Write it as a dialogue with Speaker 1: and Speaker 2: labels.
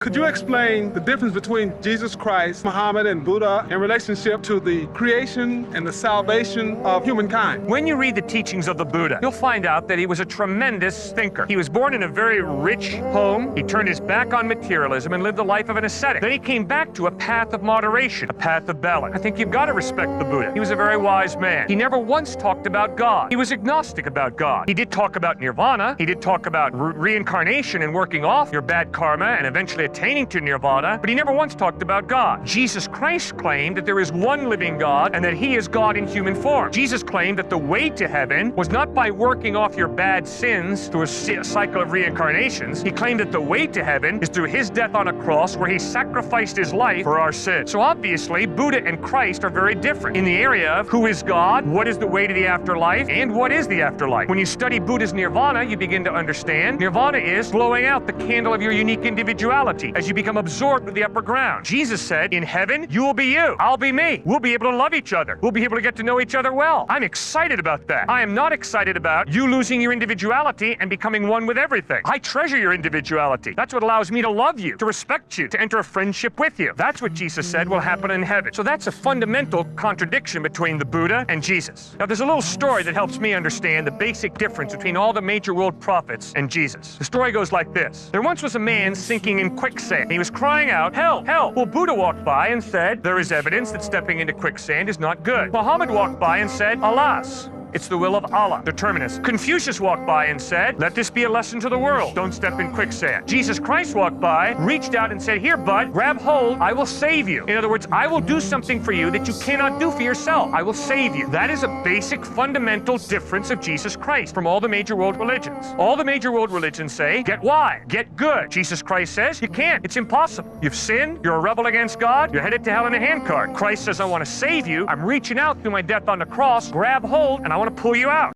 Speaker 1: Could you explain the difference between Jesus Christ, Muhammad, and Buddha in relationship to the creation and the salvation of humankind?
Speaker 2: When you read the teachings of the Buddha, you'll find out that he was a tremendous thinker. He was born in a very rich home. He turned his back on materialism and lived the life of an ascetic. Then he came back to a path of moderation, a path of balance. I think you've got to respect the Buddha. He was a very wise man. He never once talked about God. He was agnostic about God. He did talk about nirvana. He did talk about reincarnation and working off your bad karma and eventually attaining to nirvana, but he never once talked about God. Jesus Christ claimed that there is one living God and that he is God in human form. Jesus claimed that the way to heaven was not by working off your bad sins through a cycle of reincarnations. He claimed that the way to heaven is through his death on a cross where he sacrificed his life for our sins. So obviously, Buddha and Christ are very different in the area of who is God, what is the way to the afterlife, and what is the afterlife. When you study Buddha's nirvana, you begin to understand nirvana is blowing out the candle of your unique individuality as you become absorbed with the upper ground. Jesus said, in heaven, you will be you, I'll be me. We'll be able to love each other. We'll be able to get to know each other well. I'm excited about that. I am not excited about you losing your individuality and becoming one with everything. I treasure your individuality. That's what allows me to love you, to respect you, to enter a friendship with you. That's what Jesus said will happen in heaven. So that's a fundamental contradiction between the Buddha and Jesus. Now there's a little story that helps me understand the basic difference between all the major world prophets and Jesus. The story goes like this. There once was a man sinking in quicksand. He was crying out, help, help. Well, Buddha walked by and said, there is evidence that stepping into quicksand is not good. Muhammad walked by and said, alas, it's the will of Allah, the terminus. Confucius walked by and said, let this be a lesson to the world. Don't step in quicksand. Jesus Christ walked by, reached out and said, here, bud, grab hold. I will save you. In other words, I will do something for you that you cannot do for yourself. I will save you. That is a basic fundamental difference of Jesus Christ from all the major world religions. All the major world religions say, get wise, get good. Jesus Christ says, you can't. It's impossible. You've sinned. You're a rebel against God. You're headed to hell in a handcart. Christ says, I want to save you. I'm reaching out through my death on the cross. Grab hold and I want to pull you out.